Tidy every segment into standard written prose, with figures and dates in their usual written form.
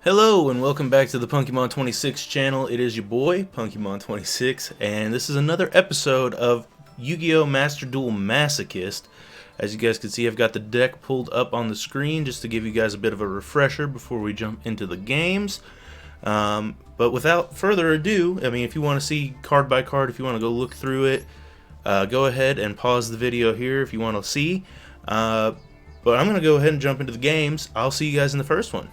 Hello and welcome back to the Punkymon26 channel. It is your boy, Punkymon26, and this is another episode of Yu-Gi-Oh! Master Duel Masochist. As you guys can see, I've got the deck pulled up on the screen just to give you guys a bit of a refresher before we jump into the games. But without further ado, I mean, if you want to see card by card, if you want to go look through it, go ahead and pause the video here if you want to see. But I'm going to go ahead and jump into the games. I'll see you guys in the first one.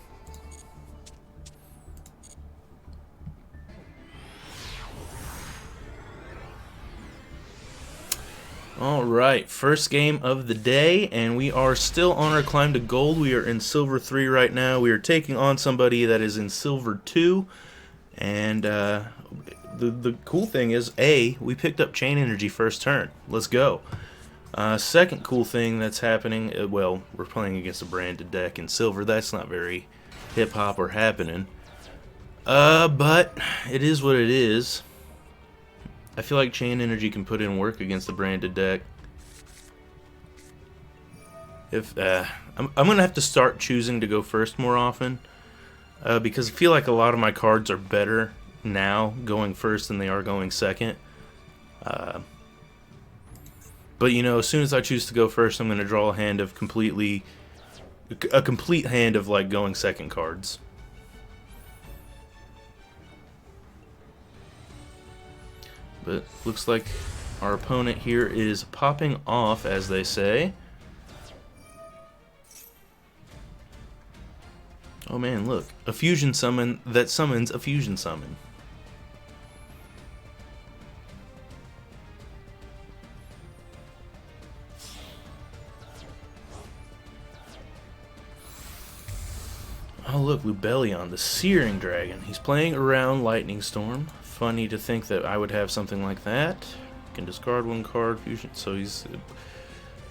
Alright, first game of the day, and we are still on our climb to gold. We are in Silver 3 right now. We are taking on somebody that is in Silver 2, and the cool thing is, we picked up Chain Energy first turn. Let's go. Second cool thing that's happening, well, we're playing against a branded deck in Silver. That's not very hip-hop or happening. But it is what it is. I feel like Chain Energy can put in work against the branded deck. If I'm gonna have to start choosing to go first more often, because I feel like a lot of my cards are better now going first than they are going second. But you know, as soon as I choose to go first, I'm gonna draw a hand of a complete hand of like going second cards. But looks like our opponent here is popping off, as they say. Oh man, look. A fusion summon that summons a fusion summon. Oh look, Lubellion, the Searing Dragon. He's playing around Lightning Storm. Funny to think that I would have something like that. Can discard one card, fusion. So he's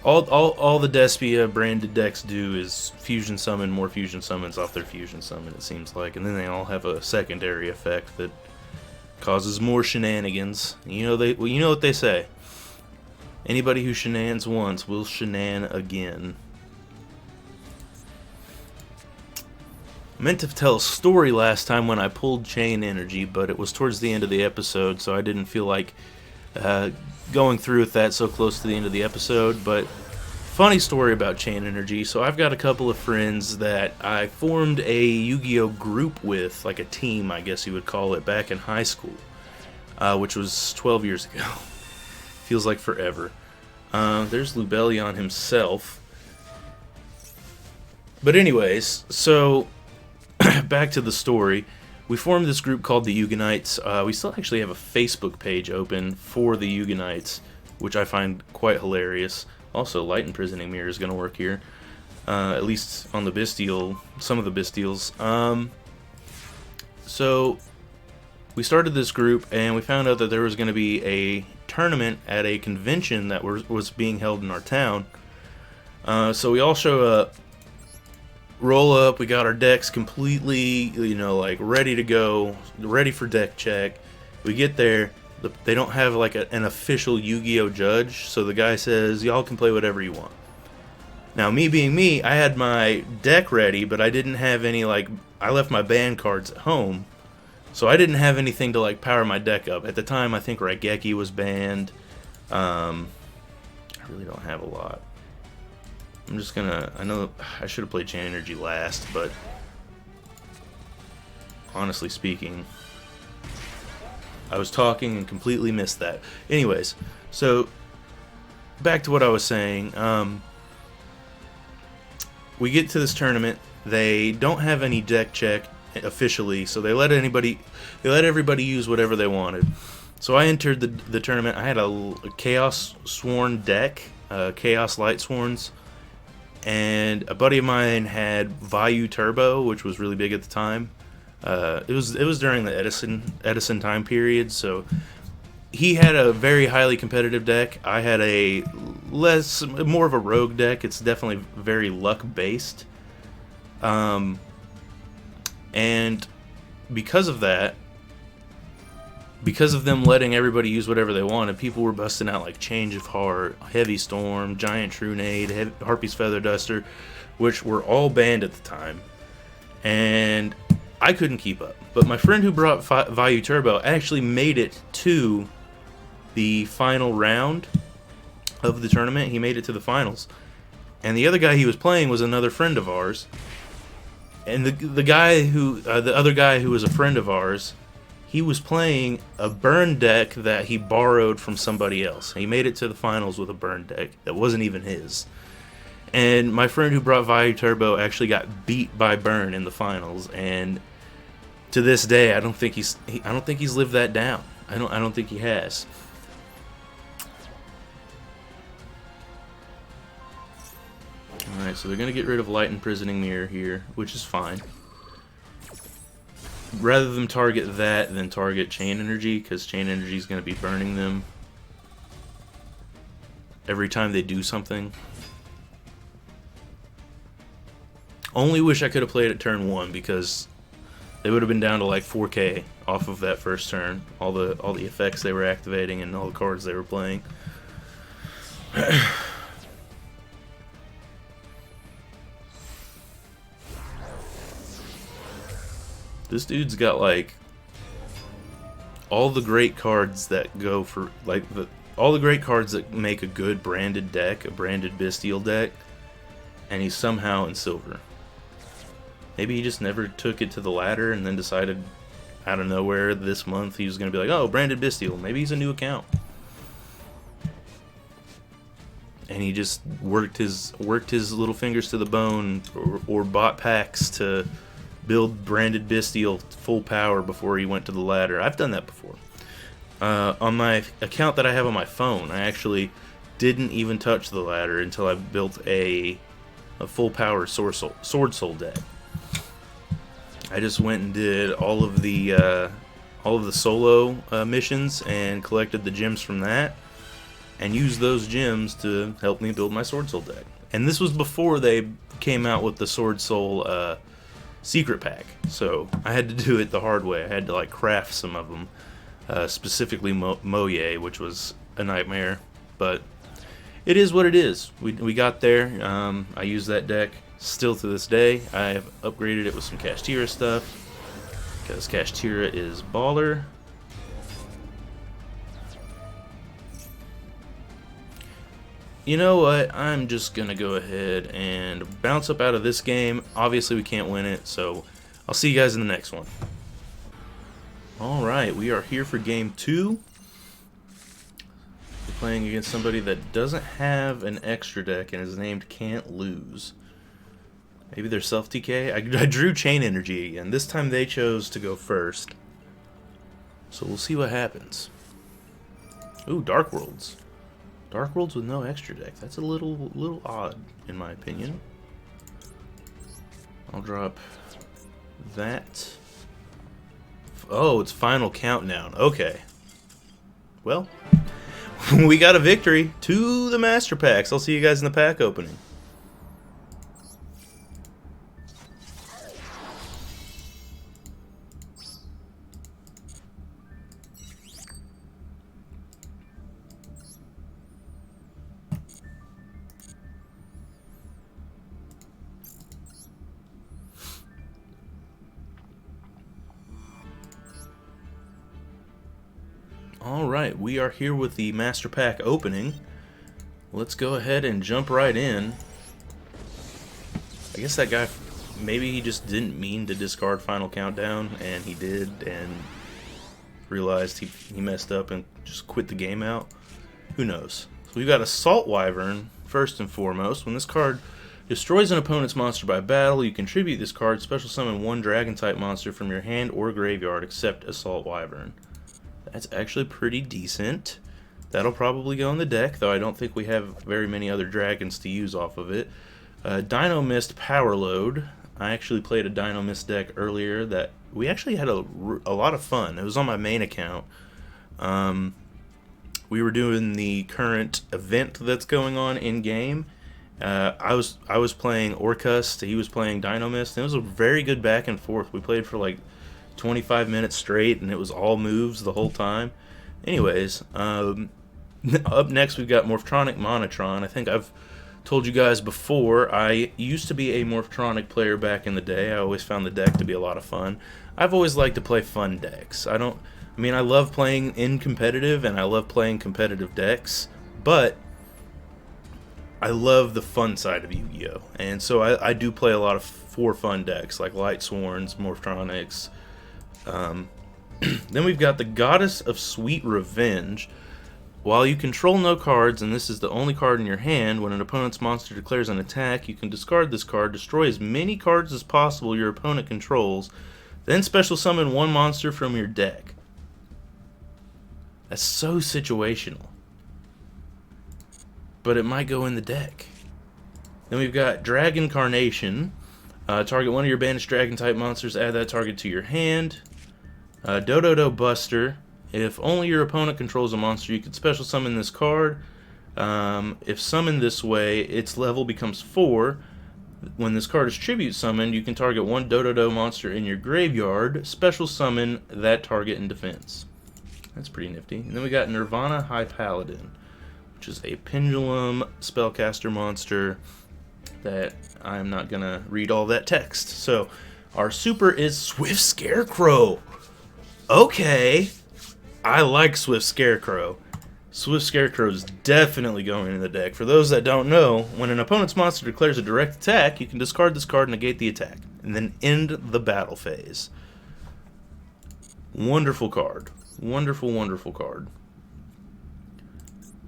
all the Despia branded decks do is fusion summon more fusion summons off their fusion summon. It seems like, and then they all have a secondary effect that causes more shenanigans. You know what they say. Anybody who shenans once will shenan again. I meant to tell a story last time when I pulled Chain Energy, but it was towards the end of the episode, so I didn't feel like going through with that so close to the end of the episode. But funny story about Chain Energy. So I've got a couple of friends that I formed a Yu-Gi-Oh group with, like a team, I guess you would call it, back in high school, which was 12 years ago. Feels like forever. There's Lubellion himself. But anyways, so back to the story. We formed this group called the Yugioh. We still actually have a Facebook page open for the Yugioh, which I find quite hilarious. Also, Light Imprisoning Mirror is going to work here, at least on the Bisteel, some of the Bisteels. So we started this group, and we found out that there was going to be a tournament at a convention that was being held in our town. So we all show up. Roll up, we got our decks completely, you know, like ready to go, ready for deck check. We get there, they don't have like an official Yu-Gi-Oh judge, so the guy says, y'all can play whatever you want. Now, me being me, I had my deck ready, but I didn't have any, like, I left my band cards at home, so I didn't have anything to, like, power my deck up. At the time, I think Raigeki was banned. I really don't have a lot. I'm just gonna, I know I should have played Chain Energy last, but honestly speaking, I was talking and completely missed that. Anyways, so back to what I was saying. We get to this tournament. They don't have any deck check officially, so they let everybody use whatever they wanted. So I entered the tournament. I had a Chaos Sworn deck, Chaos Light Sworns. And a buddy of mine had Vayu Turbo, which was really big at the time. It was during the Edison time period, so he had a very highly competitive deck. I had more of a rogue deck. It's definitely very luck based. And because of that, because of them letting everybody use whatever they wanted, people were busting out like Change of Heart, Heavy Storm, Giant Trunade, Harpy's Feather Duster, which were all banned at the time. And I couldn't keep up. But my friend who brought Vayu Turbo actually made it to the final round of the tournament. He made it to the finals. And the other guy he was playing was another friend of ours. And the other guy who was a friend of ours, he was playing a burn deck that he borrowed from somebody else. He made it to the finals with a burn deck that wasn't even his. And my friend who brought Vayu Turbo actually got beat by burn in the finals. And to this day, I don't think he's lived that down. I don't think he has. Alright, so they're going to get rid of Light Imprisoning Mirror here, which is fine. Rather than target that than target Chain Energy, because Chain Energy is going to be burning them every time they do something. Only wish I could have played at turn 1, because they would have been down to like 4k off of that first turn. All the effects they were activating and all the cards they were playing. This dude's got like all the great cards that go for like all the great cards that make a good branded deck, a branded Bestial deck, and he's somehow in silver. Maybe he just never took it to the ladder and then decided out of nowhere this month he was going to be like, oh, branded Bestial. Maybe he's a new account. And he just worked his little fingers to the bone or bought packs to build branded Bestial full power before he went to the ladder. I've done that before. On my account that I have on my phone, I actually didn't even touch the ladder until I built a full power Sword Soul deck. I just went and did all of the solo missions and collected the gems from that, and used those gems to help me build my Sword Soul deck. And this was before they came out with the Sword Soul secret pack, so I had to do it the hard way. I had to like craft some of them, specifically Moye, which was a nightmare, but it is what it is. We got there. I use that deck still to this day. I have upgraded it with some Kashtira stuff, because Kashtira is baller. You know what? I'm just going to go ahead and bounce up out of this game. Obviously, we can't win it, so I'll see you guys in the next one. Alright, we are here for game 2. We're playing against somebody that doesn't have an extra deck and is named Can't Lose. Maybe they're self-TK? I drew Chain Energy again. This time they chose to go first. So we'll see what happens. Ooh, Dark Worlds. Dark Worlds with no extra deck. That's a little odd, in my opinion. I'll drop that. Oh, it's Final Countdown. Okay. Well, we got a victory to the Master Packs. I'll see you guys in the pack opening. Alright, we are here with the Master Pack opening. Let's go ahead and jump right in. I guess that guy, maybe he just didn't mean to discard Final Countdown, and he did, and realized he messed up and just quit the game out. Who knows? So we've got Assault Wyvern, first and foremost. When this card destroys an opponent's monster by battle, you contribute this card, special summon one Dragon-type monster from your hand or graveyard, except Assault Wyvern. That's actually pretty decent. That'll probably go in the deck, though I don't think we have very many other dragons to use off of it. Dino Mist Power Load. I actually played a Dino Mist deck earlier that we actually had a lot of fun. It was on my main account. We were doing the current event that's going on in game. I was playing Orcust, he was playing Dino Mist, and it was a very good back and forth. We played for like 25 minutes straight, and it was all moves the whole time. Anyways, up next we've got Morphtronic Monotron. I think I've Told you guys before, I used to be a Morphtronic player back in the day. I always found the deck to be a lot of fun. I've always liked to play fun decks. I love playing in competitive, and I love playing competitive decks, but I love the fun side of Yu-Gi-Oh! And so I do play a lot of for fun decks, like Light Sworns, Morphtronics. Then we've got the Goddess of Sweet Revenge. While you control no cards, and this is the only card in your hand, when an opponent's monster declares an attack, you can discard this card, destroy as many cards as possible your opponent controls, then special summon one monster from your deck. That's so situational. But it might go in the deck. Then we've got Dragon Carnation. Target one of your banished dragon-type monsters, add that target to your hand. Dodo Buster. If only your opponent controls a monster, you can special summon this card. If summoned this way, its level becomes 4. When this card is tribute summoned, you can target one Dodo monster in your graveyard, special summon that target in defense. That's pretty nifty. And then we got Nirvana High Paladin, which is a pendulum spellcaster monster that I'm not going to read all that text. So, our super is Swift Scarecrow. Okay. I like Swift Scarecrow. Swift Scarecrow is definitely going in the deck. For those that don't know, when an opponent's monster declares a direct attack, you can discard this card and negate the attack, and then end the battle phase. Wonderful card. Wonderful, wonderful card.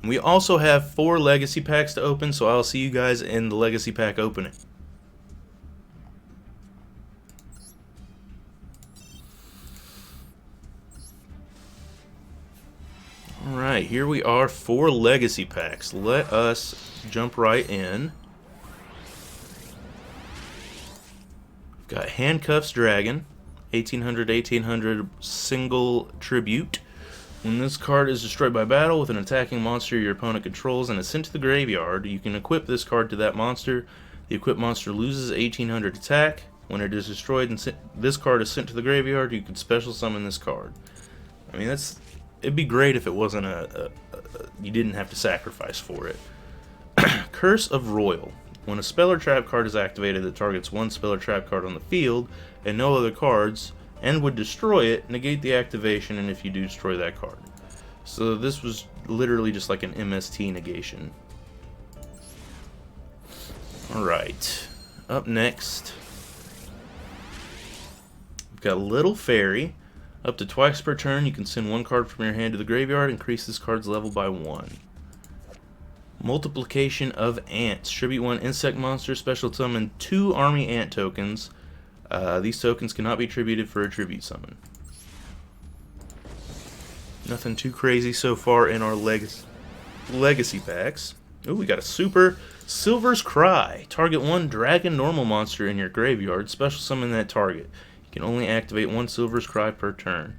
We also have 4 legacy packs to open, so I'll see you guys in the legacy pack opening. Alright, here we are, 4 legacy packs. Let us jump right in. We've got Handcuffs Dragon, 1800 single tribute. When this card is destroyed by battle with an attacking monster your opponent controls and is sent to the graveyard, you can equip this card to that monster. The equipped monster loses 1800 attack. When it is destroyed and this card is sent to the graveyard, you can special summon this card. I mean, it'd be great if it wasn't you didn't have to sacrifice for it. Curse of Royal. When a spell or trap card is activated that targets one spell or trap card on the field and no other cards, and would destroy it, negate the activation, and if you do, destroy that card. So this was literally just like an MST negation. Alright, up next, we've got Little Fairy. Up to twice per turn, you can send one card from your hand to the graveyard, increase this card's level by 1. Multiplication of Ants. Tribute 1 insect monster, special summon 2 army ant tokens. These tokens cannot be tributed for a tribute summon. Nothing too crazy so far in our legacy packs. Oh, we got a super Silver's Cry. Target 1 dragon normal monster in your graveyard. Special summon that target. You can only activate 1 Silver's Cry per turn.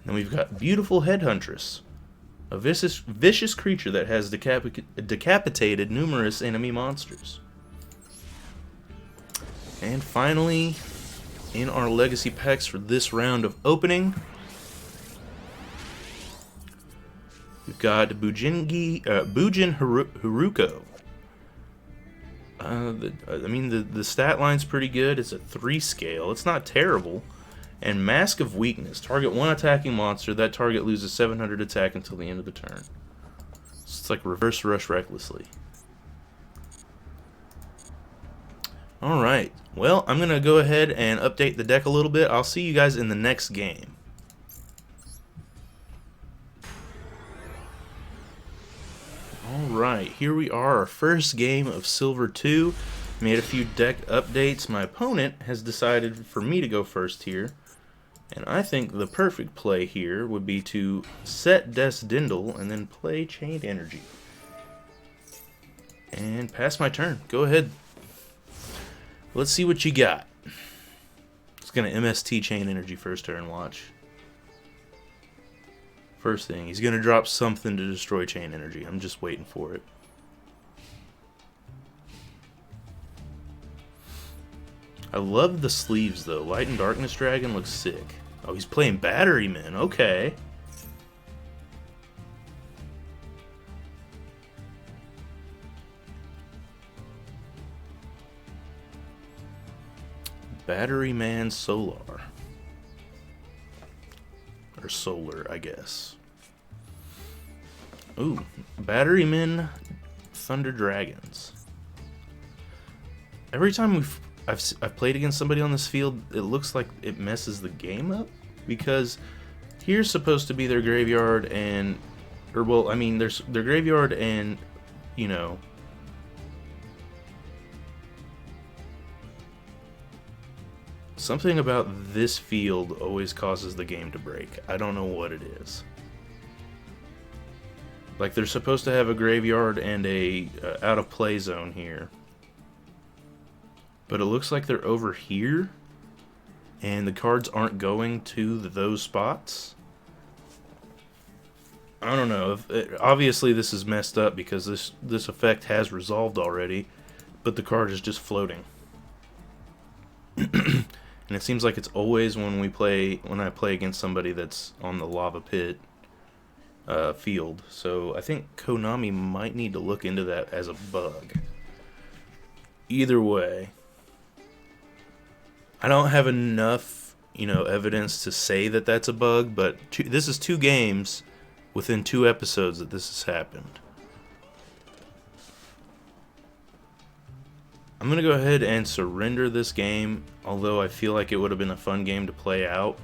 Then we've got Beautiful Headhuntress. A vicious creature that has decapitated numerous enemy monsters. And finally, in our legacy packs for this round of opening, we've got Bujin Haruko. The stat line's pretty good. It's a 3 scale. It's not terrible. And Mask of Weakness. Target 1 attacking monster. That target loses 700 attack until the end of the turn. So it's like Reverse Rush Recklessly. Alright, well, I'm going to go ahead and update the deck a little bit. I'll see you guys in the next game. Alright, here we are, our first game of Silver 2. Made a few deck updates. My opponent has decided for me to go first here. And I think the perfect play here would be to set Desdindle and then play Chained Energy. And pass my turn. Go ahead. Let's see what you got. It's going to MST Chain Energy first turn, watch. First thing, he's going to drop something to destroy Chain Energy. I'm just waiting for it. I love the sleeves, though. Light and Darkness Dragon looks sick. Oh, he's playing Batteryman. Okay. Batteryman Solar. Or Solar, I guess. Ooh, Batterymen Thunder Dragons. Every time I've played against somebody on this field, it looks like it messes the game up, because here's supposed to be their graveyard and, or well, I mean, there's their graveyard and, you know, something about this field always causes the game to break. I don't know what it is. Like, they're supposed to have a graveyard and a out of play zone here. But it looks like they're over here, and the cards aren't going to those spots. I don't know. Obviously, this is messed up because this effect has resolved already, but the card is just floating. And it seems like it's always when I play against somebody that's on the lava pit field. So I think Konami might need to look into that as a bug. Either way, I don't have enough, evidence to say that that's a bug, but this is 2 games within 2 episodes that this has happened. I'm going to go ahead and surrender this game, although I feel like it would have been a fun game to play out,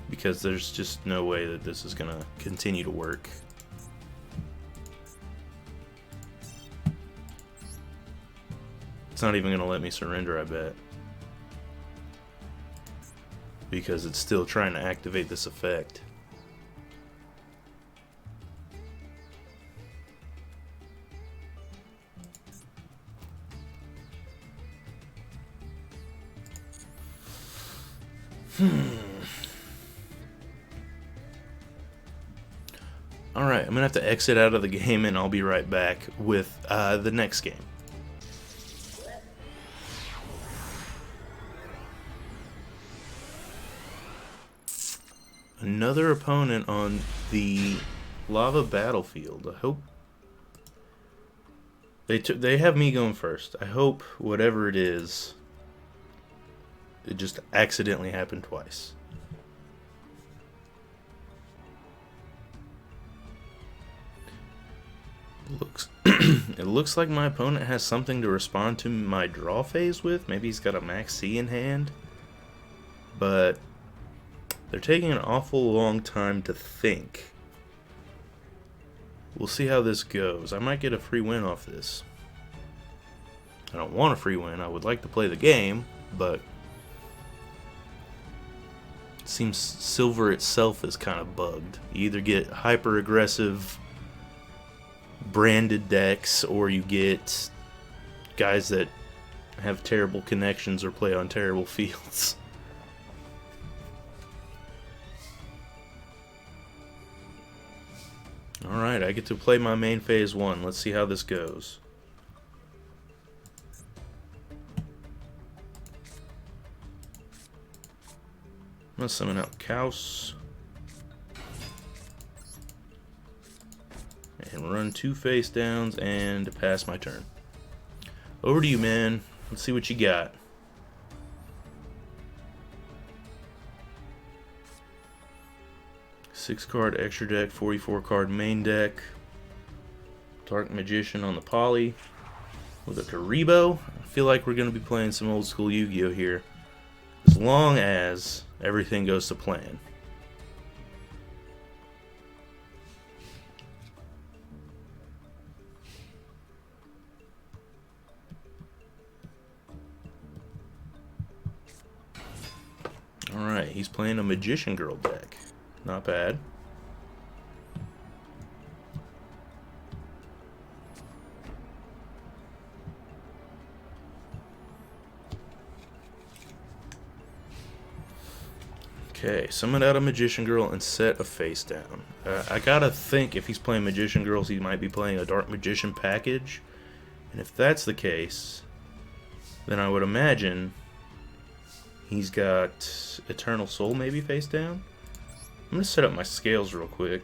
because there's just no way that this is going to continue to work. It's not even going to let me surrender, I bet, because it's still trying to activate this effect. Alright, I'm going to have to exit out of the game, and I'll be right back with the next game. Another opponent on the lava battlefield. I hope they have me going first. I hope whatever it is, it just accidentally happened twice. It looks like my opponent has something to respond to my draw phase with. Maybe he's got a Max C in hand. But they're taking an awful long time to think. We'll see how this goes. I might get a free win off this. I don't want a free win. I would like to play the game, but it seems Silver itself is kind of bugged. You either get hyper aggressive branded decks, or you get guys that have terrible connections or play on terrible fields. Alright, I get to play my main phase 1. Let's see how this goes. I'm going to summon out Kaus and run 2 face downs and pass my turn. Over to you, man. Let's see what you got. Six card extra deck, 44 card main deck. Dark Magician on the poly with a Karibo. I feel like we're going to be playing some old school Yu-Gi-Oh here, as long as everything goes to plan. Alright, he's playing a Magician Girl deck. Not bad. Okay, summon out a Magician Girl and set a face down. I gotta think if he's playing Magician Girls, he might be playing a Dark Magician package. And if that's the case, then I would imagine he's got Eternal Soul maybe face down. I'm going to set up my scales real quick.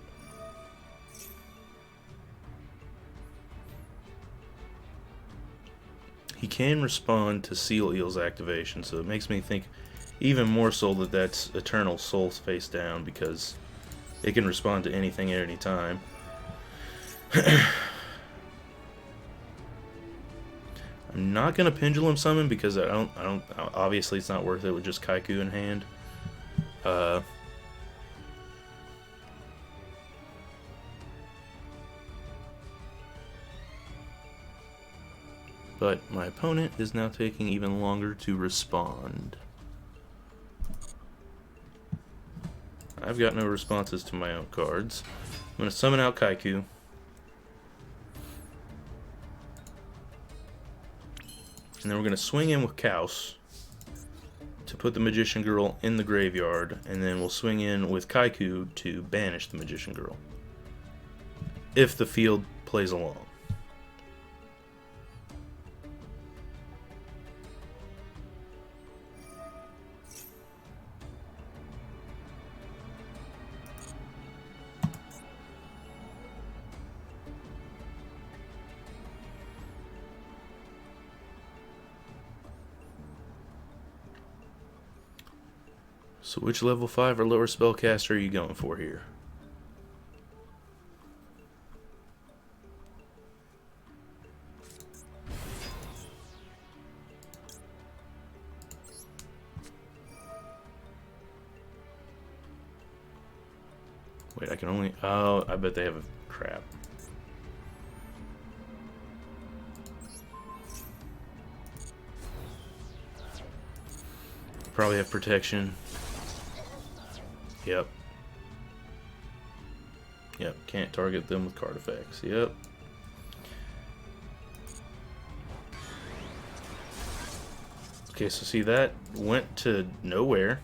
He can respond to Seal Eel's activation, so it makes me think even more so that that's Eternal Soul face down, because it can respond to anything at any time. I'm not gonna Pendulum Summon because I don't obviously it's not worth it with just Kaiku in hand. But my opponent is now taking even longer to respond. I've got no responses to my own cards. I'm going to summon out Kaiku. And then we're going to swing in with Kaus to put the Magician Girl in the graveyard. And then we'll swing in with Kaiku to banish the Magician Girl, if the field plays along. So which level 5 or lower spellcaster are you going for here? Wait, I can only... Oh, I bet they have a crap. Probably have protection. Yep. Yep, can't target them with card effects. Yep. Okay, so see, that went to nowhere.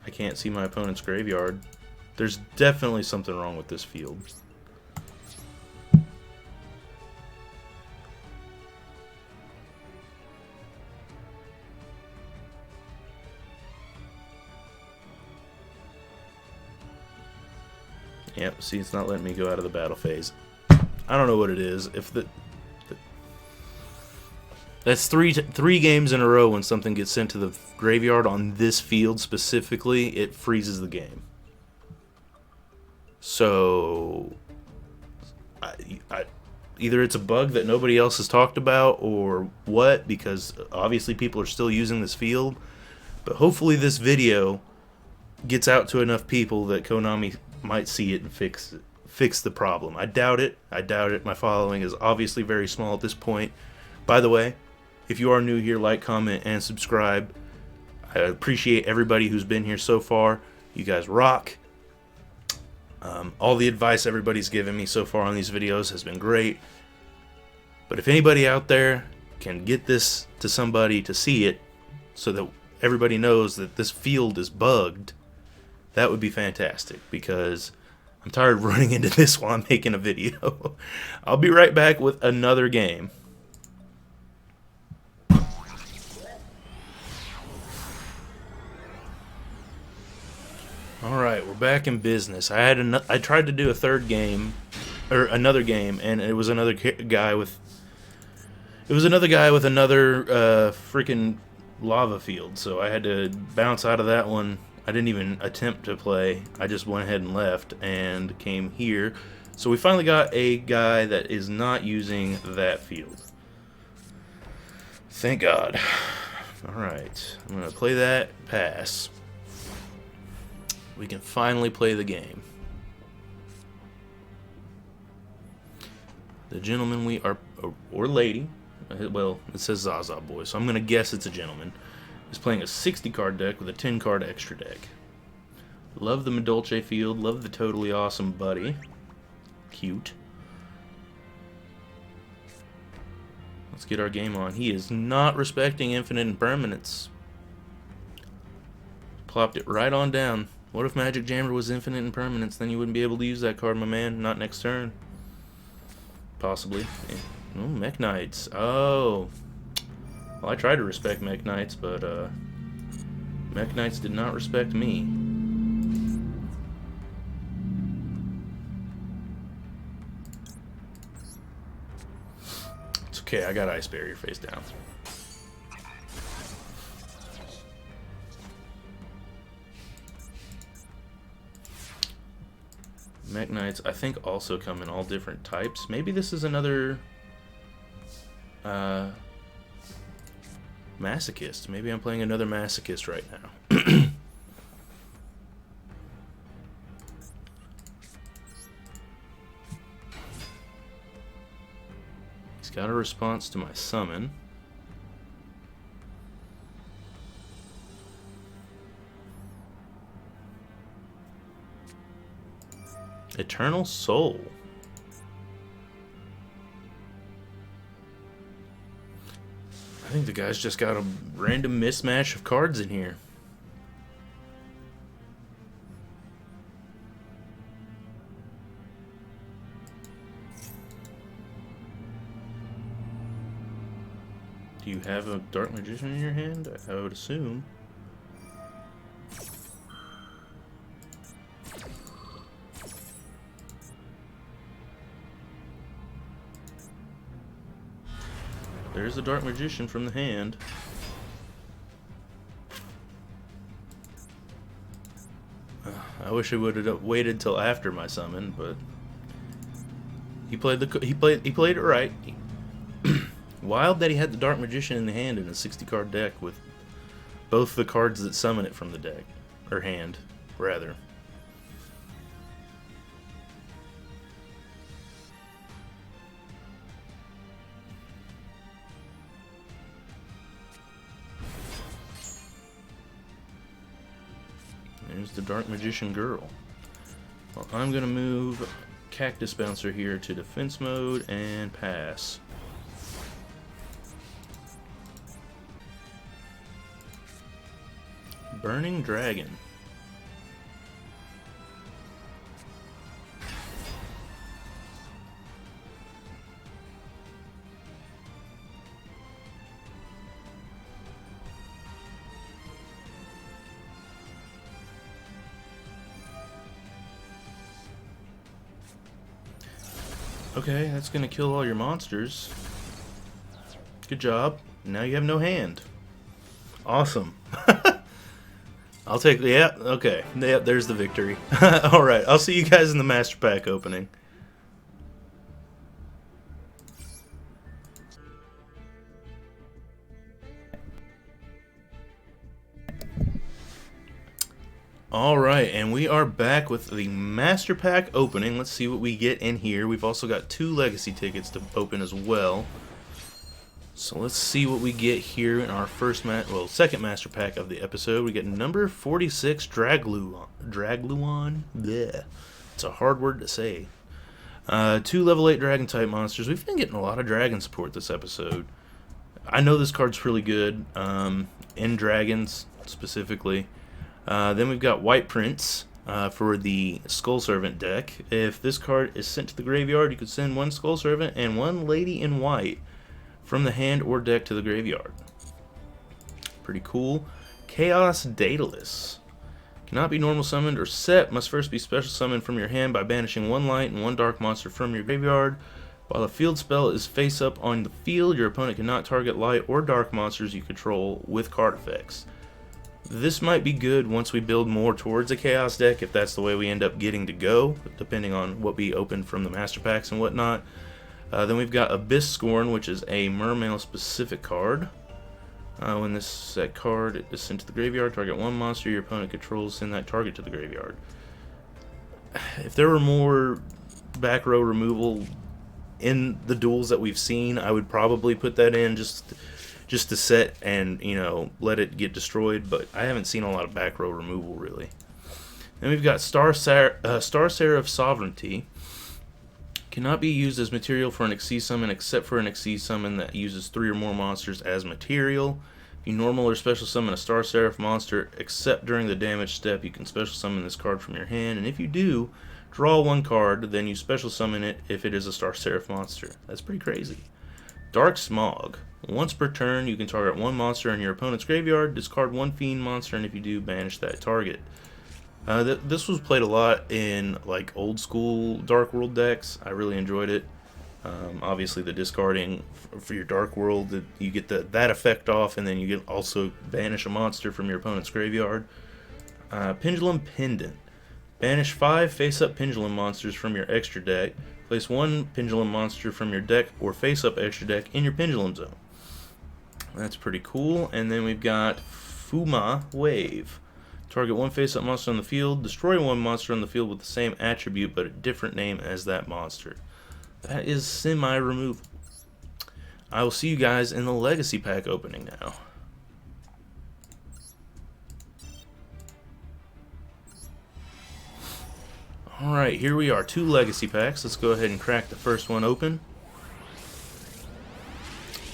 I can't see my opponent's graveyard. There's definitely something wrong with this field. Yep, see, it's not letting me go out of the battle phase. I don't know what it is. If that's three games in a row when something gets sent to the graveyard on this field specifically, it freezes the game. So either it's a bug that nobody else has talked about or what, because obviously people are still using this field. But hopefully this video gets out to enough people that Konami might see it and fix the problem. I doubt it. I doubt it. My following is obviously very small at this point. By the way, if you are new here, like, comment, and subscribe. I appreciate everybody who's been here so far. You guys rock. All the advice everybody's given me so far on these videos has been great. But if anybody out there can get this to somebody to see it so that everybody knows that this field is bugged, that would be fantastic, because I'm tired of running into this while I'm making a video. I'll be right back with another game. Alright, we're back in business. I tried to do a third game, or another game, and it was another guy with... It was another guy with another freaking lava field, so I had to bounce out of that one. I didn't even attempt to play. I just went ahead and left and came here. So we finally got a guy that is not using that field. Thank God. Alright, I'm going to play that, pass. We can finally play the game. The gentleman we are, or lady, well, it says Zaza Boy, so I'm going to guess it's a gentleman, is playing a 60-card deck with a 10-card extra deck. Love the Madolche field, love the Totally Awesome Buddy. Cute. Let's get our game on. He is not respecting infinite impermanence. Plopped it right on down. What if Magic Jammer was infinite impermanence? Then you wouldn't be able to use that card, my man. Not next turn. Possibly. Yeah. Oh, Mech Knights. Oh. Well, I tried to respect Mech Knights, but Mech Knights did not respect me. Okay, I got Ice Barrier face down. Mech Knights, I think, also come in all different types. Maybe this is another Masochist. Maybe I'm playing another Masochist right now. He's got a response to my summon. Eternal Soul. I think the guy's just got a random mismatch of cards in here. Do you have a Dark Magician in your hand? I would assume. There's the Dark Magician from the hand. I wish I would have waited till after my summon, but he played it right. Wild that he had the Dark Magician in the hand in a 60-card deck with both the cards that summon it from the deck, or hand, rather. There's the Dark Magician girl. Well, I'm going to move Cactus Bouncer here to defense mode and pass. Burning Dragon. Okay, that's gonna kill all your monsters. Good job. Now you have no hand. Awesome. I'll take, yeah, okay. Yeah, there's the victory. Alright, I'll see you guys in the Master Pack opening. Alright, and we are back with the Master Pack opening. Let's see what we get in here. We've also got 2 Legacy tickets to open as well. So let's see what we get here in our second Master Pack of the episode. We get number 46, Dragluon. Bleh. It's a hard word to say. 2 level 8 Dragon type monsters. We've been getting a lot of Dragon support this episode. I know this card's really good, in Dragons specifically. Then we've got White Prince for the Skull Servant deck. If this card is sent to the graveyard, you could send 1 Skull Servant and 1 Lady in White from the hand or deck to the graveyard. Pretty cool. Chaos Daedalus. Cannot be normal summoned or set. Must first be special summoned from your hand by banishing 1 light and 1 dark monster from your graveyard. While a field spell is face up on the field, your opponent cannot target light or dark monsters you control with card effects. This might be good once we build more towards a Chaos deck, if that's the way we end up getting to go, depending on what we open from the Master Packs and whatnot. Then we've got Abyss Scorn, which is a Mermail specific card. When this set card is sent to the graveyard, target 1 monster your opponent controls, send that target to the graveyard. If there were more back row removal in the duels that we've seen, I would probably put that in just to set and, you know, let it get destroyed, but I haven't seen a lot of back row removal really. Then we've got Star Seraph Sovereignty. Cannot be used as material for an Xyz summon except for an Xyz summon that uses 3 or more monsters as material. If you normal or special summon a Star Seraph monster except during the damage step, you can special summon this card from your hand, and if you do, draw 1 card, then you special summon it if it is a Star Seraph monster. That's pretty crazy. Dark Smog. Once per turn, you can target 1 monster in your opponent's graveyard, discard 1 Fiend monster, and if you do, banish that target. This was played a lot in like old school Dark World decks. I really enjoyed it. Obviously, the discarding for your Dark World, you get that effect off, and then you get also banish a monster from your opponent's graveyard. Pendulum Pendant. Banish 5 face-up Pendulum monsters from your extra deck. Place 1 Pendulum monster from your deck or face-up extra deck in your Pendulum zone. That's pretty cool. And then we've got Fuma Wave. Target 1 face-up monster on the field. Destroy 1 monster on the field with the same attribute but a different name as that monster. That is semi-removable. I will see you guys in the Legacy Pack opening now. Alright, here we are. 2 Legacy Packs. Let's go ahead and crack the first one open.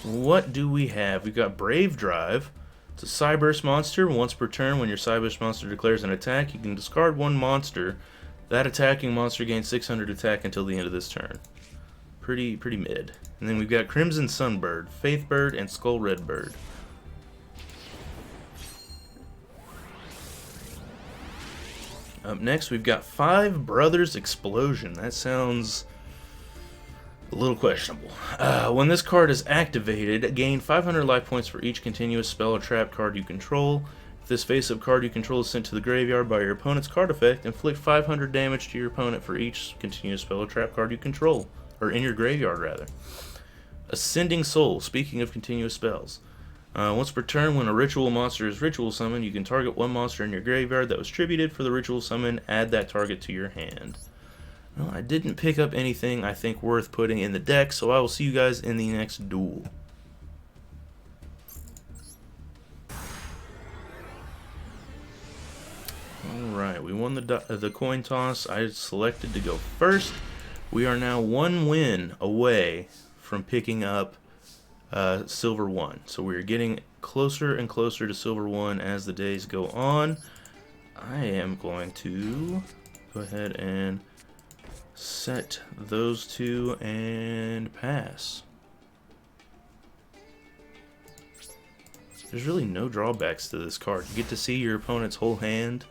What do we have? We've got Brave Drive. It's a Cyburst monster. Once per turn, when your Cyburst monster declares an attack, you can discard 1 monster. That attacking monster gains 600 attack until the end of this turn. Pretty mid. And then we've got Crimson Sunbird, Faithbird, and Skull Redbird. Up next, we've got Five Brothers Explosion. That sounds a little questionable. When this card is activated, gain 500 life points for each continuous spell or trap card you control. If this face-up card you control is sent to the graveyard by your opponent's card effect, inflict 500 damage to your opponent for each continuous spell or trap card you control. Or in your graveyard, rather. Ascending Soul. Speaking of continuous spells. Once per turn, when a ritual monster is ritual summoned, you can target 1 monster in your graveyard that was tributed for the ritual summon. Add that target to your hand. Well, I didn't pick up anything I think worth putting in the deck, so I will see you guys in the next duel. Alright, we won the coin toss. I selected to go first. We are now 1 win away from picking up Silver 1. So we're getting closer and closer to Silver 1 as the days go on. I am going to go ahead and set those 2 and pass. There's really no drawbacks to this card. You get to see your opponent's whole hand,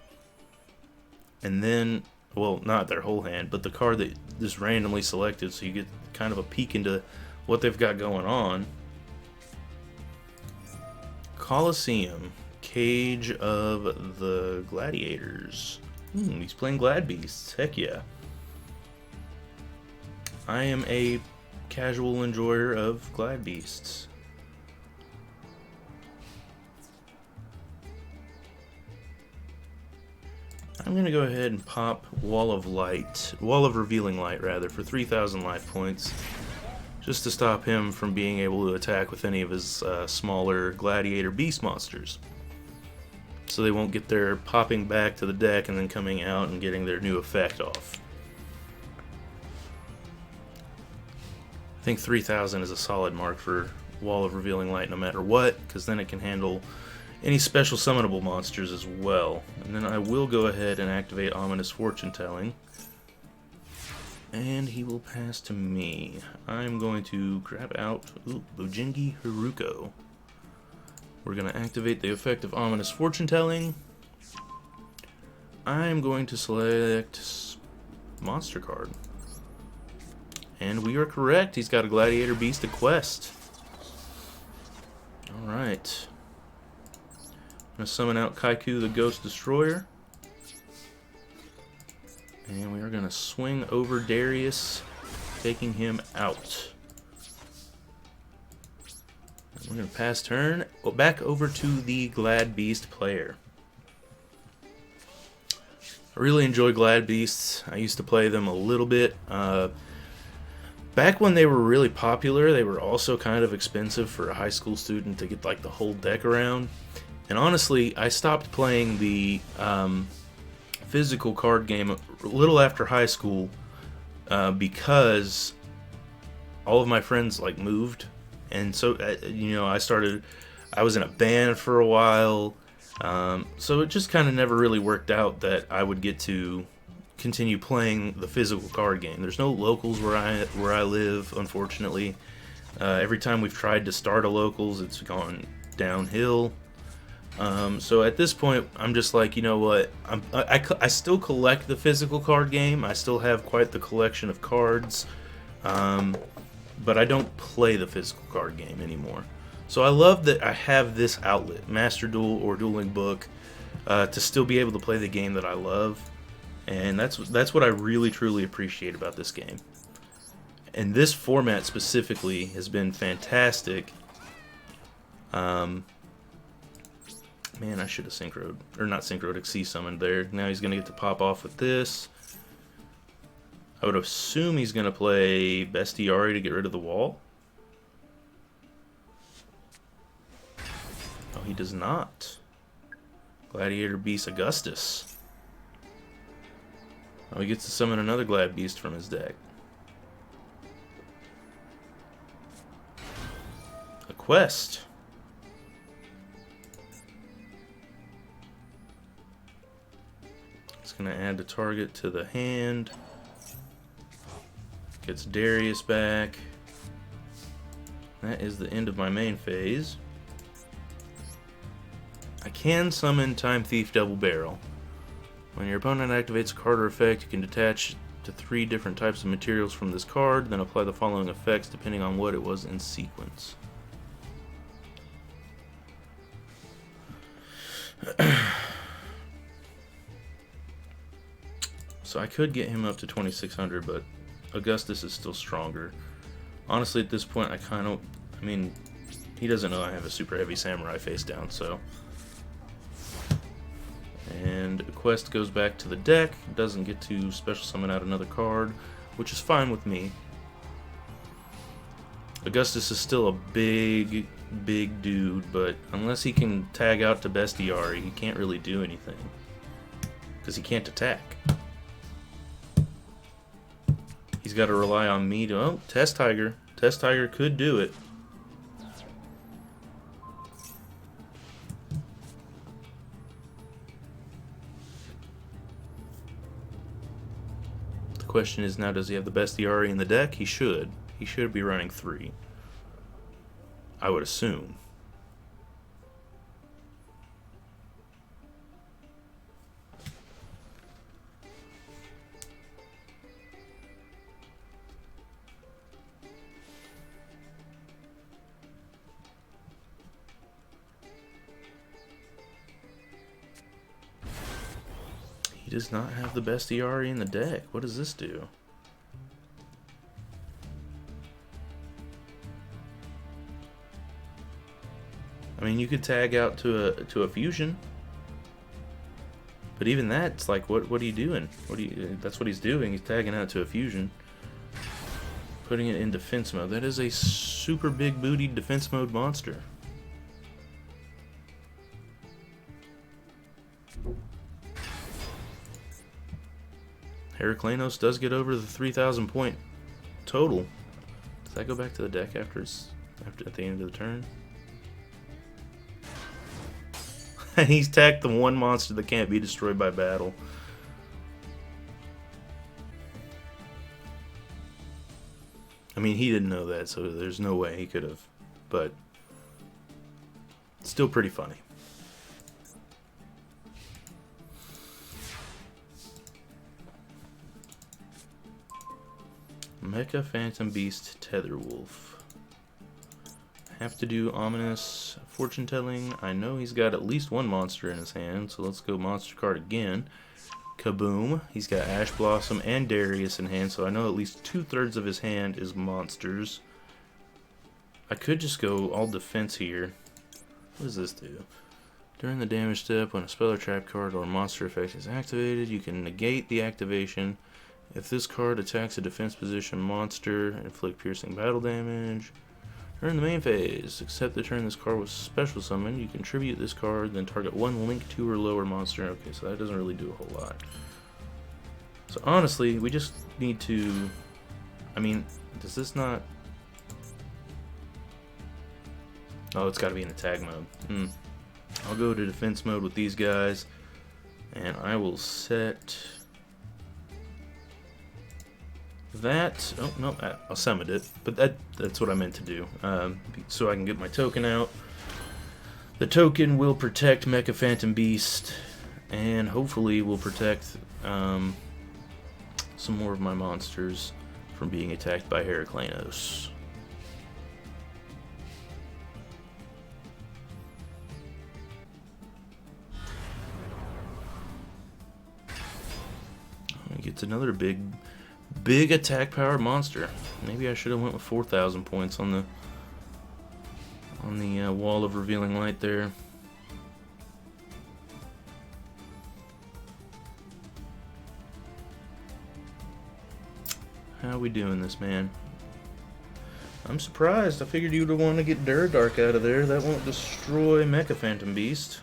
and then, well, not their whole hand, but the card that is randomly selected, so you get kind of a peek into what they've got going on. Colosseum, Cage of the Gladiators. He's playing Glad Beasts. Heck yeah. I am a casual enjoyer of Glad Beasts. I'm going to go ahead and pop Wall of Revealing Light, rather, for 3,000 life points, just to stop him from being able to attack with any of his smaller Gladiator Beast monsters. So they won't get their popping back to the deck and then coming out and getting their new effect off. I think 3,000 is a solid mark for Wall of Revealing Light no matter what, because then it can handle any special summonable monsters as well. And then I will go ahead and activate Ominous Fortune Telling. And he will pass to me. I'm going to grab out Bujingi Haruko. We're going to activate the effect of Ominous Fortune Telling. I'm going to select Monster card. And we are correct. He's got a Gladiator Beast of Quest. Alright. I'm going to summon out Kaiku the Ghost Destroyer. And we are going to swing over Darius, taking him out. And we're going to pass turn back over to the Glad Beast player. I really enjoy Glad Beasts. I used to play them a little bit. Back when they were really popular, they were also kind of expensive for a high school student to get like the whole deck around. And honestly, I stopped playing the physical card game a little after high school because all of my friends like moved, and so you know, I was in a band for a while, so it just kind of never really worked out that I would get to continue playing the physical card game. There's no locals where I live, unfortunately. Every time we've tried to start a locals, it's gone downhill. So at this point, I'm just like, you know what, I still collect the physical card game. I still have quite the collection of cards. but I don't play the physical card game anymore. So I love that I have this outlet, Master Duel or Dueling Book, to still be able to play the game that I love. And that's what I really truly appreciate about this game. And this format specifically has been fantastic. Man, I should have synchroed, or not synchroed, Exceed summoned there. Now he's gonna get to pop off with this. I would assume he's gonna play Bestiari to get rid of the wall. Oh, he does not. Gladiator Beast Augustus. Oh, he gets to summon another Glad Beast from his deck. A quest. It's going to add the target to the hand. Gets Darius back. That is the end of my main phase. I can summon Time Thief Double Barrel. When your opponent activates a card or effect, you can detach to 3 different types of materials from this card, then apply the following effects depending on what it was in sequence. So I could get him up to 2600, but Augustus is still stronger. Honestly, at this point, I mean, he doesn't know I have a super heavy samurai face down, so. And a quest goes back to the deck, doesn't get to special summon out another card, which is fine with me. Augustus is still a big dude, but unless he can tag out to Bestiari, he can't really do anything. Because he can't attack. He's got to rely on me to... Oh, Test Tiger. Test Tiger could do it. The question is now, does he have the Bestiari in the deck? He should. He should be running 3. I would assume. He does not have the Bestiari in the deck. What does this do? I mean, you could tag out to a fusion, but even that's like, what are you doing? That's what he's doing. He's tagging out to a fusion, putting it in defense mode. That is a super big booty defense mode monster. Heracleanos does get over the 3,000 point total. Does that go back to the deck at the end of the turn? And he's tagged the one monster that can't be destroyed by battle. I mean, he didn't know that, so there's no way he could have. But it's still pretty funny. Mecha Phantom Beast Tetherwolf. Have to do ominous fortune telling. I know he's got at least one monster in his hand, so let's go monster card again. Kaboom. He's got Ash Blossom and Darius in hand, so I know at least 2/3 of his hand is monsters. I could just go all defense here. What does this do? During the damage step, when a spell or trap card or monster effect is activated, you can negate the activation. If this card attacks a defense position monster, inflict piercing battle damage. During the main phase, except the turn this card was special summoned, you contribute this card, then target one link 2 or lower monster. Okay, so that doesn't really do a whole lot. So honestly, we just need to... I mean, does this not... Oh, it's got to be in attack mode. I'll go to defense mode with these guys, and I will set... that, oh no, I summoned it, but that's what I meant to do, so I can get my token out. The token will protect Mecha Phantom Beast, and hopefully will protect some more of my monsters from being attacked by Heracleanos. It's another big attack powered monster. Maybe I should have went with 4,000 points on the wall of revealing light there. How we doing this, man? I'm surprised. I figured you'd want to get Duradark out of there. That won't destroy Mecha Phantom Beast.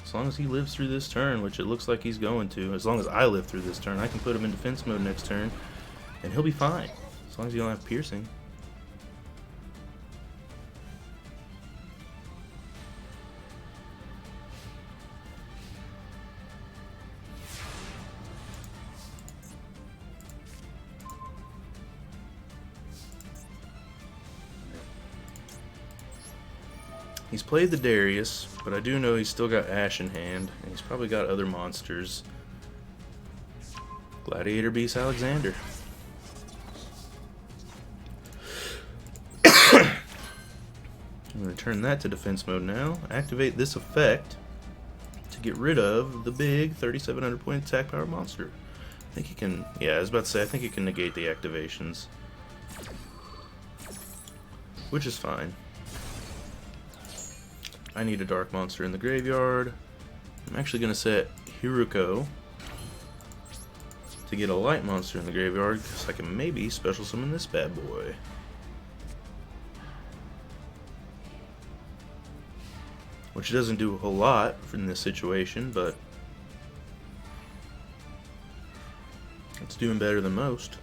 As long as he lives through this turn, which it looks like he's going to. As long as I live through this turn, I can put him in defense mode next turn, and he'll be fine. As long as you don't have piercing. He's played the Darius, but I do know he's still got Ash in hand, and he's probably got other monsters. Gladiator Beast Alexander. I'm going to turn that to defense mode now. Activate this effect to get rid of the big 3,700 point attack power monster. I think he can, yeah, I was about to say, I think he can negate the activations. Which is fine. I need a dark monster in the graveyard. I'm actually going to set Hiruko to get a light monster in the graveyard, because I can maybe special summon this bad boy. Which doesn't do a whole lot in this situation, but it's doing better than most.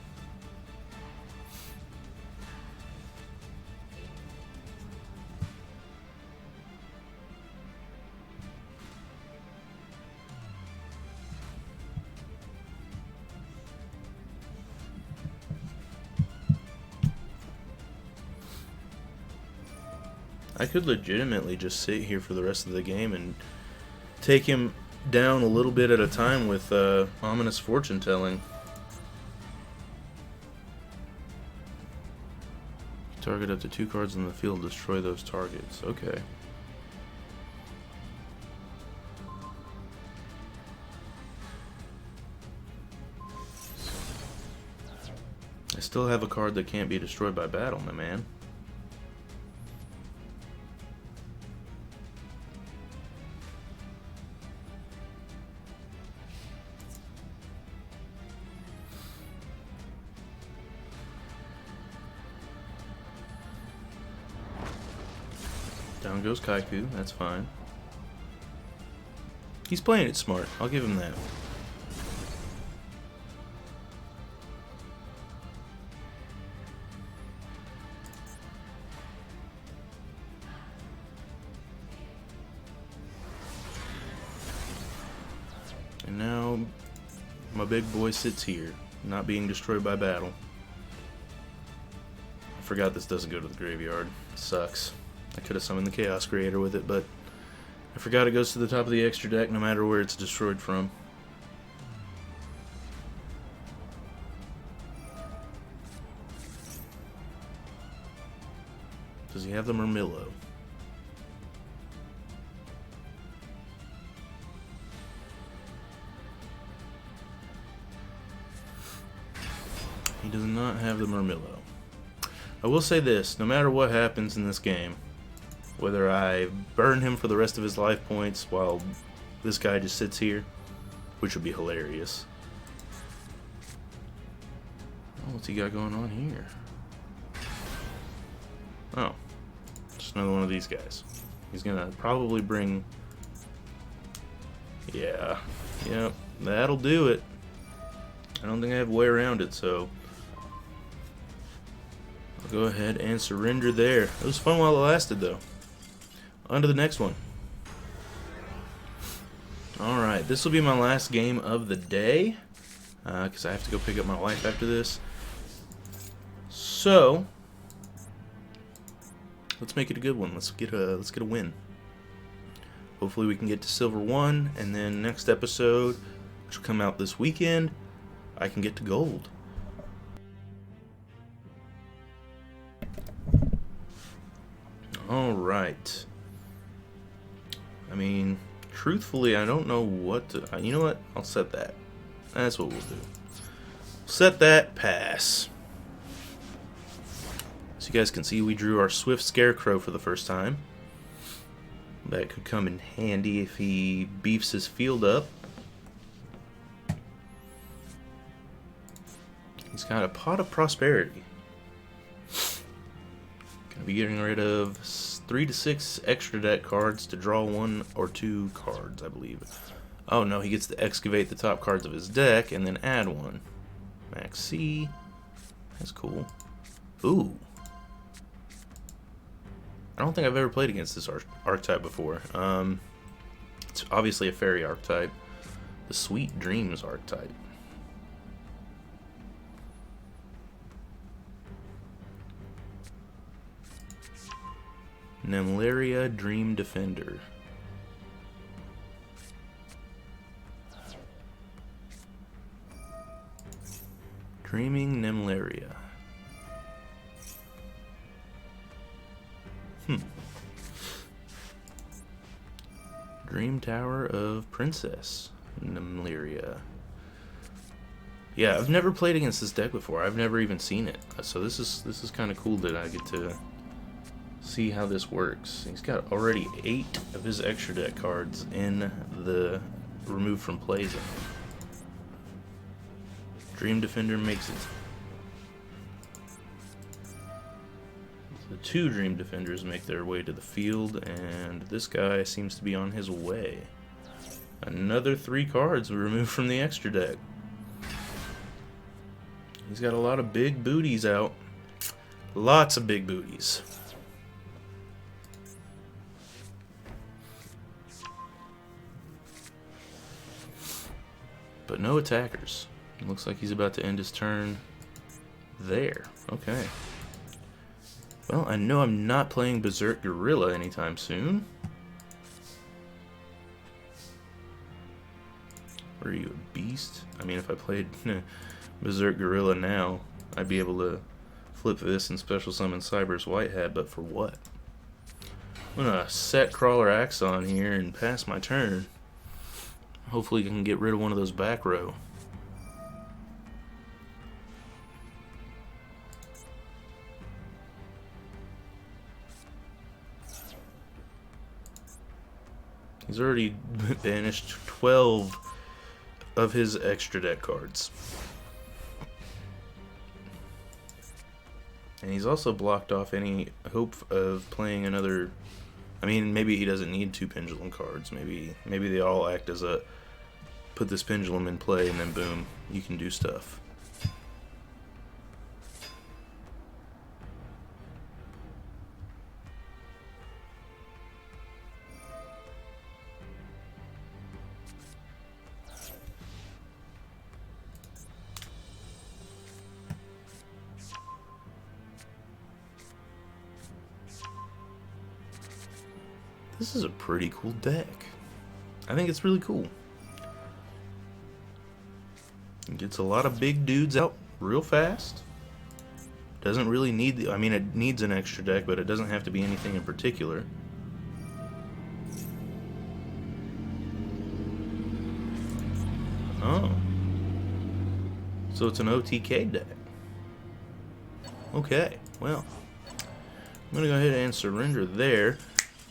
I could legitimately just sit here for the rest of the game and take him down a little bit at a time with ominous fortune telling. Target up to 2 cards in the field, destroy those targets. Okay. I still have a card that can't be destroyed by battle, my man. Down goes Kaiku, that's fine. He's playing it smart, I'll give him that. And now my big boy sits here, not being destroyed by battle. I forgot this doesn't go to the graveyard. It sucks. I could have summoned the Chaos Creator with it, but I forgot it goes to the top of the extra deck no matter where it's destroyed from. Does he have the Murmillo? He does not have the Murmillo. I will say this, no matter what happens in this game, whether I burn him for the rest of his life points while this guy just sits here, which would be hilarious. Oh, what's he got going on here? Oh, just another one of these guys. He's gonna probably bring... Yeah, yep, that'll do it. I don't think I have a way around it, so... I'll go ahead and surrender there. It was fun while it lasted, though. On to the next one. Alright, this will be my last game of the day, because I have to go pick up my wife after this. So, let's make it a good one. Let's get a win. Hopefully we can get to Silver 1, and then next episode, which will come out this weekend, I can get to Gold. Alright. I mean, Truthfully, I don't know what to... You know what? I'll set that. That's what we'll do. Set that, pass. So you guys can see we drew our Swift Scarecrow for the first time. That could come in handy if he beefs his field up. He's got a Pot of Prosperity. Gonna be getting rid of 3 to 6 extra deck cards to draw 1 or 2 cards, I believe. Oh no, he gets to excavate the top cards of his deck and then add 1. Max C. That's cool. Ooh. I don't think I've ever played against this archetype before. It's obviously a fairy archetype. The Sweet Dreams archetype. Nemleria Dream Defender. Dreaming Nemleria. Dream Tower of Princess Nemleria. Yeah, I've never played against this deck before. I've never even seen it. So this is kind of cool that I get to see how this works. He's got already 8 of his extra deck cards in the remove from play zone. Dream Defender makes it. The 2 Dream Defenders make their way to the field, and this guy seems to be on his way. Another 3 cards removed from the extra deck. He's got a lot of big booties out. Lots of big booties. But no attackers. It looks like he's about to end his turn there. Okay. Well, I know I'm not playing Berserk Gorilla anytime soon. Are you a beast? I mean, if I played Berserk Gorilla now, I'd be able to flip this and special summon Cyber's White Hat, but for what? I'm gonna set Crawler Axon here and pass my turn. Hopefully I can get rid of one of those back row. He's already banished 12 of his extra deck cards. And he's also blocked off any hope of playing another... I mean, maybe he doesn't need 2 Pendulum cards. Maybe they all act as a... Put this Pendulum in play and then boom, you can do stuff. This is a pretty cool deck. I think it's really cool. It gets a lot of big dudes out real fast. Doesn't really need the... I mean, it needs an extra deck, but it doesn't have to be anything in particular. Oh. So it's an OTK deck. Okay, well. I'm going to go ahead and surrender there.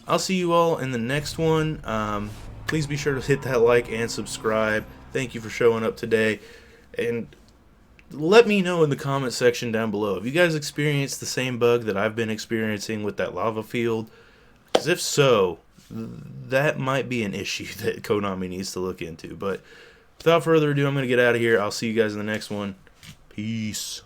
I'll see you all in the next one. Please be sure to hit that like and subscribe. Thank you for showing up today. And let me know in the comment section down below if you guys experienced the same bug that I've been experiencing with that lava field. Because if so, that might be an issue that Konami needs to look into. But without further ado, I'm going to get out of here. I'll see you guys in the next one. Peace.